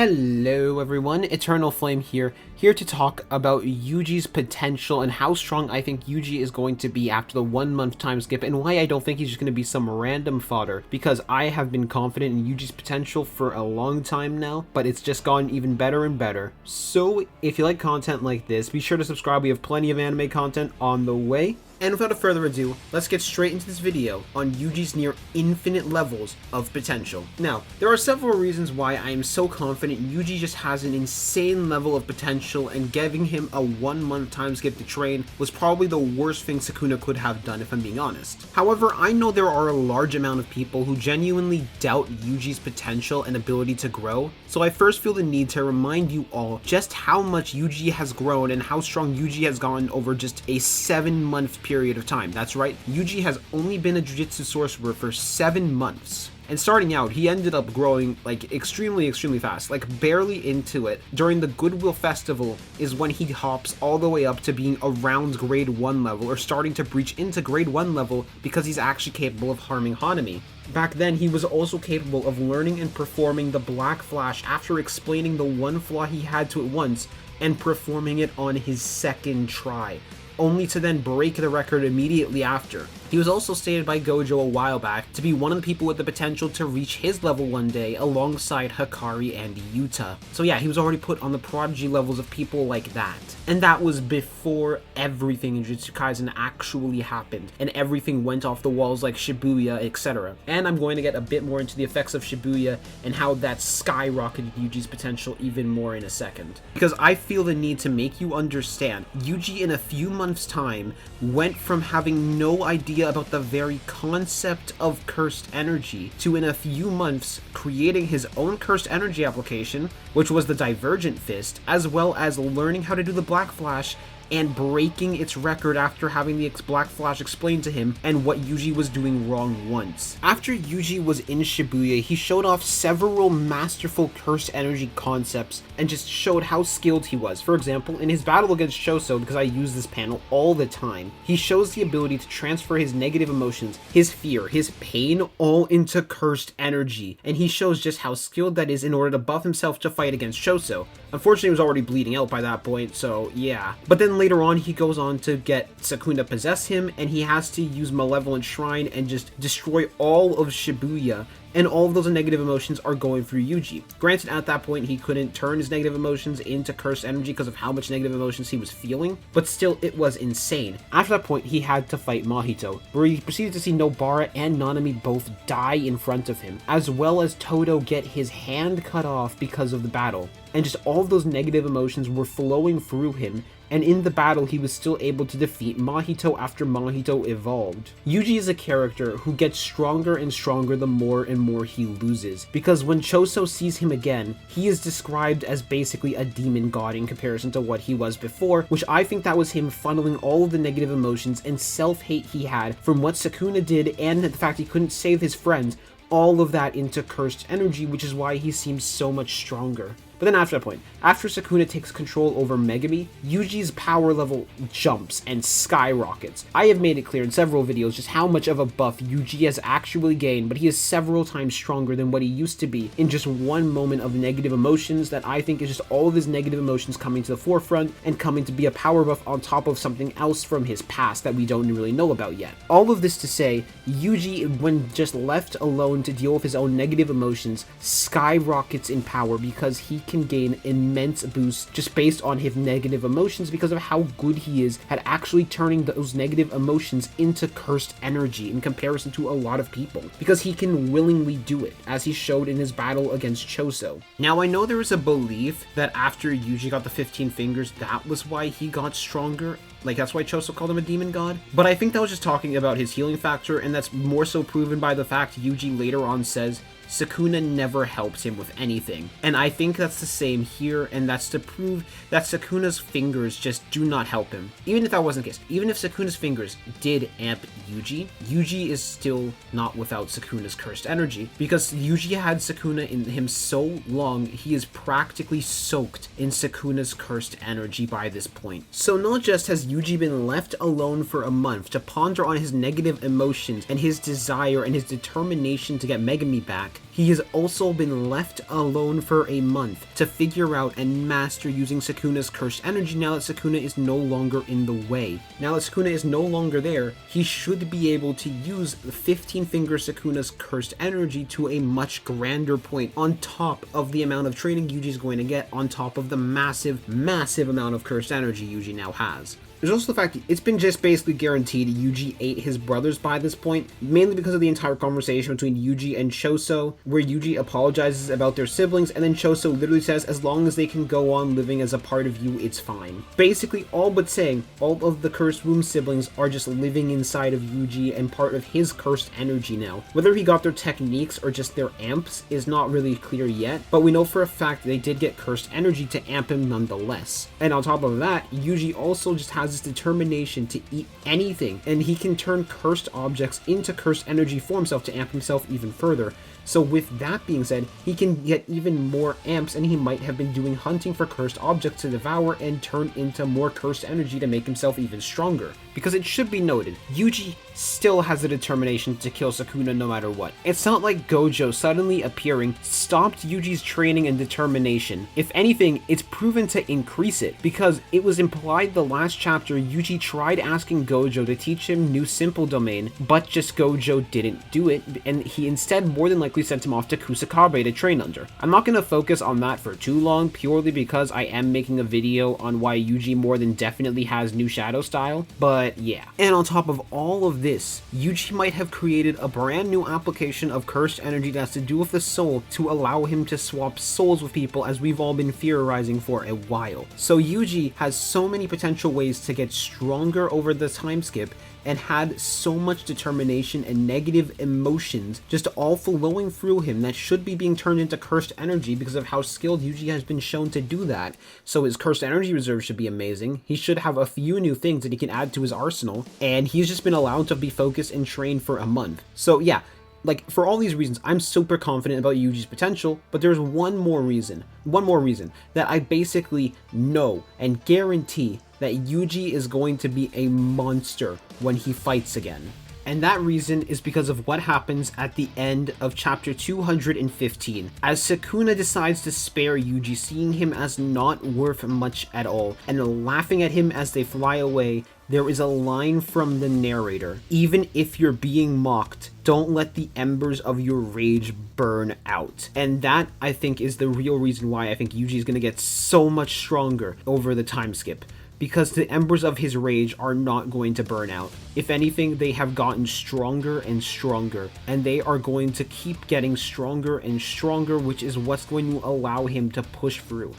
Hello everyone, Eternal Flame here to talk about Yuji's potential and how strong I think Yuji is going to be after the 1 month time skip, and why I don't think he's just going to be some random fodder, because I have been confident in Yuji's potential for a long time now, but it's just gotten even better and better. So if you like content like this, be sure to subscribe. We have plenty of anime content on the way. And without further ado, let's get straight into this video on Yuji's near infinite levels of potential. Now, there are several reasons why I am so confident Yuji just has an insane level of potential, and giving him a 1 month time skip to train was probably the worst thing Sukuna could have done, if I'm being honest. However, I know there are a large amount of people who genuinely doubt Yuji's potential and ability to grow, so I first feel the need to remind you all just how much Yuji has grown and how strong Yuji has gotten over just a 7-month period of time. That's right, Yuji has only been a Jujutsu sorcerer for 7 months. And starting out, he ended up growing like extremely fast, like barely into it. During the Goodwill Festival is when he hops all the way up to being around grade 1 level, or starting to breach into grade 1 level, because he's actually capable of harming Hanami. Back then, he was also capable of learning and performing the Black Flash after explaining the one flaw he had to it once and performing it on his second try, only to then break the record immediately after. He was also stated by Gojo a while back to be one of the people with the potential to reach his level one day alongside Hikari and Yuta. So yeah, he was already put on the prodigy levels of people like that. And that was before everything in Jujutsu Kaisen actually happened, and everything went off the walls like Shibuya, etc. And I'm going to get a bit more into the effects of Shibuya and how that skyrocketed Yuji's potential even more in a second. Because I feel the need to make you understand, Yuji in a few months' time went from having no idea about the very concept of cursed energy to, in a few months, creating his own cursed energy application, which was the Divergent Fist, as well as learning how to do the Black Flash and breaking its record after having the Black Flash explained to him and what Yuji was doing wrong once. After Yuji was in Shibuya, he showed off several masterful cursed energy concepts and just showed how skilled he was. For example, in his battle against Choso, because I use this panel all the time, he shows the ability to transfer his negative emotions, his fear, his pain, all into cursed energy, and he shows just how skilled that is in order to buff himself to fight against Choso. Unfortunately, he was already bleeding out by that point, so yeah. But then later on, he goes on to get Sukuna possess him, and he has to use Malevolent Shrine and just destroy all of Shibuya, and all of those negative emotions are going through Yuji. Granted, at that point, he couldn't turn his negative emotions into cursed energy because of how much negative emotions he was feeling, but still, it was insane. After that point, he had to fight Mahito, where he proceeded to see Nobara and Nanami both die in front of him, as well as Todo get his hand cut off because of the battle. And just all of those negative emotions were flowing through him, and in the battle he was still able to defeat Mahito after Mahito evolved. Yuji is a character who gets stronger and stronger the more and more he loses, because when Choso sees him again, he is described as basically a demon god in comparison to what he was before, which I think that was him funneling all of the negative emotions and self-hate he had from what Sukuna did and the fact he couldn't save his friends, all of that into cursed energy, which is why he seems so much stronger. But then after that point, after Sukuna takes control over Megami, Yuji's power level jumps and skyrockets. I have made it clear in several videos just how much of a buff Yuji has actually gained, but he is several times stronger than what he used to be in just one moment of negative emotions that I think is just all of his negative emotions coming to the forefront and coming to be a power buff on top of something else from his past that we don't really know about yet. All of this to say, Yuji, when just left alone to deal with his own negative emotions, skyrockets in power because he can gain immense boosts just based on his negative emotions because of how good he is at actually turning those negative emotions into cursed energy in comparison to a lot of people, because he can willingly do it, as he showed in his battle against Choso. Now, I know there is a belief that after Yuji got the 15 fingers, that was why he got stronger. Like, that's why Choso called him a demon god. But I think that was just talking about his healing factor, and that's more so proven by the fact Yuji later on says Sukuna never helped him with anything. And I think that's the same here, and that's to prove that Sukuna's fingers just do not help him. Even if that wasn't the case, even if Sukuna's fingers did amp Yuji, Yuji is still not without Sukuna's cursed energy, because Yuji had Sukuna in him so long, he is practically soaked in Sukuna's cursed energy by this point. So not just has Yuji been left alone for a month to ponder on his negative emotions and his desire and his determination to get Megami back, He has also been left alone for a month to figure out and master using Sukuna's cursed energy now that Sukuna is no longer in the way. Now that Sukuna is no longer there, he should be able to use the 15-finger Sukuna's cursed energy to a much grander point on top of the amount of training Yuji is going to get, on top of the massive amount of cursed energy Yuji now has. There's also the fact that it's been just basically guaranteed Yuji ate his brothers by this point, mainly because of the entire conversation between Yuji and Choso, where Yuji apologizes about their siblings, and then Choso literally says, as long as they can go on living as a part of you, it's fine. Basically, all but saying all of the Cursed Womb siblings are just living inside of Yuji and part of his cursed energy now. Whether he got their techniques or just their amps is not really clear yet, but we know for a fact they did get cursed energy to amp him nonetheless. And on top of that, Yuji also just has this determination to eat anything, and he can turn cursed objects into cursed energy for himself to amp himself even further. So with that being said, he can get even more amps, and he might have been doing hunting for cursed objects to devour and turn into more cursed energy to make himself even stronger. Because it should be noted, Yuji still has the determination to kill Sukuna no matter what. It's not like Gojo suddenly appearing stopped Yuji's training and determination. If anything, it's proven to increase it, because it was implied the last chapter Yuji tried asking Gojo to teach him new simple domain, but just Gojo didn't do it, and he instead more than likely sent him off to Kusakabe to train under. I'm not going to focus on that for too long, purely because I am making a video on why Yuji more than definitely has new shadow style, but yeah. And on top of all of this, Yuji might have created a brand new application of cursed energy that has to do with the soul to allow him to swap souls with people, as we've all been theorizing for a while. So Yuji has so many potential ways to get stronger over the time skip, and had so much determination and negative emotions just all flowing through him that should be being turned into cursed energy because of how skilled Yuji has been shown to do that. So his cursed energy reserve should be amazing. He should have a few new things that he can add to his arsenal, and he's just been allowed to be focused and trained for a month. So yeah, like, for all these reasons, I'm super confident about Yuji's potential, but there's one more reason that I basically know and guarantee that Yuji is going to be a monster when he fights again. And that reason is because of what happens at the end of chapter 215, as Sukuna decides to spare Yuji, seeing him as not worth much at all, and laughing at him as they fly away. There is a line from the narrator: even if you're being mocked, don't let the embers of your rage burn out. And that, I think, is the real reason why I think Yuji is going to get so much stronger over the time skip. Because the embers of his rage are not going to burn out. If anything, they have gotten stronger and stronger, and they are going to keep getting stronger and stronger, which is what's going to allow him to push through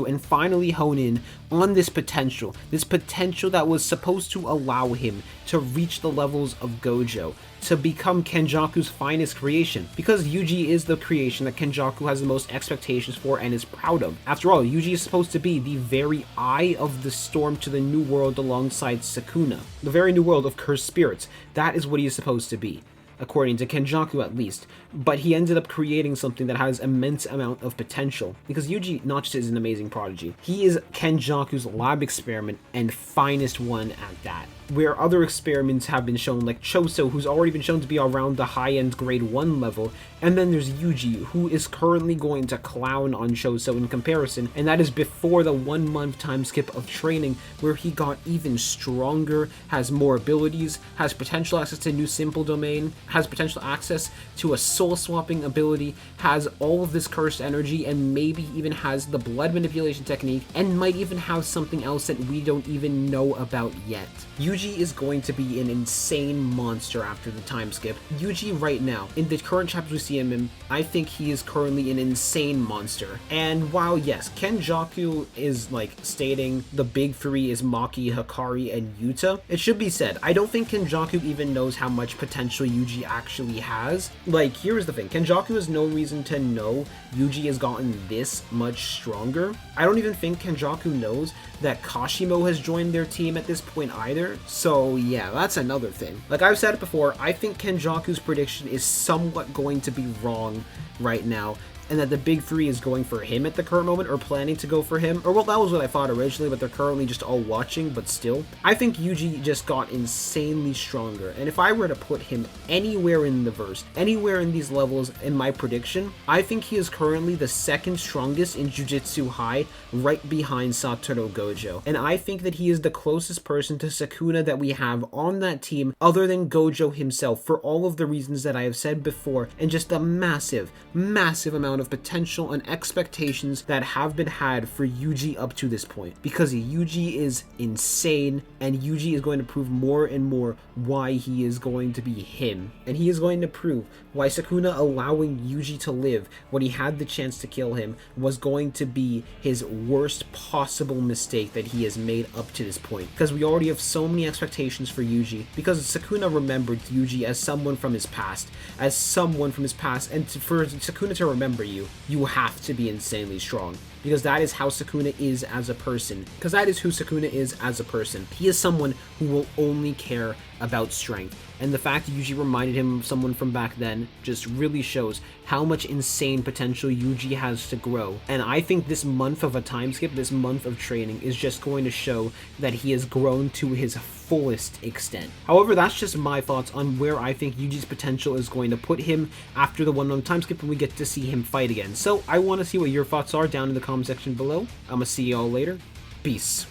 and finally hone in on this potential that was supposed to allow him to reach the levels of Gojo, to become Kenjaku's finest creation, because Yuji is the creation that Kenjaku has the most expectations for and is proud of. After all, Yuji is supposed to be the very eye of the storm to the new world alongside Sukuna, the very new world of cursed spirits. That is what he is supposed to be, according to Kenjaku at least. But he ended up creating something that has immense amount of potential, because Yuji not just is an amazing prodigy, he is Kenjaku's lab experiment, and finest one at that. Where other experiments have been shown, like Choso, who's already been shown to be around the high-end grade 1 level, and then there's Yuji, who is currently going to clown on Choso in comparison, and that is before the 1 month time skip of training, where he got even stronger, has more abilities, has potential access to new simple domain, has potential access to a soul swapping ability, has all of this cursed energy, and maybe even has the blood manipulation technique, and might even have something else that we don't even know about yet. Yuji is going to be an insane monster after the time skip. Yuji right now, in the current chapters we see him in, I think he is currently an insane monster. And while yes, Kenjaku is like stating the big three is Maki, Hikari, and Yuta, it should be said, I don't think Kenjaku even knows how much potential Yuji actually has. Like, here's the thing, Kenjaku has no reason to know Yuji has gotten this much stronger. I don't even think Kenjaku knows that Kashimo has joined their team at this point either. So yeah, that's another thing. Like I've said it before, I think Kenjaku's prediction is somewhat going to be wrong right now, and that the big three is going for him at the current moment, or planning to go for him, or well, that was what I thought originally, but they're currently just all watching. But still, I think Yuji just got insanely stronger, and if I were to put him anywhere in the verse, anywhere in these levels in my prediction, I think he is currently the second strongest in Jujutsu High, right behind Satoru Gojo, and I think that he is the closest person to Sukuna that we have on that team other than Gojo himself, for all of the reasons that I have said before, and just a massive amount of potential and expectations that have been had for Yuji up to this point, because Yuji is insane, and Yuji is going to prove more and more why he is going to be him, and he is going to prove why Sukuna allowing Yuji to live when he had the chance to kill him was going to be his worst possible mistake that he has made up to this point, because we already have so many expectations for Yuji, because Sukuna remembered Yuji as someone from his past, and for Sukuna to remember you, you have to be insanely strong, because that is how Sukuna is as a person, because that is who Sukuna is as a person. He is someone who will only care about strength, and the fact that Yuji reminded him of someone from back then just really shows how much insane potential Yuji has to grow, and I think this month of a time skip, this month of training, is just going to show that he has grown to his fullest extent. However, that's just my thoughts on where I think Yuji's potential is going to put him after the 1 month time skip when we get to see him fight again. So I want to see what your thoughts are down in the comment section below. I'm gonna see y'all later. Peace.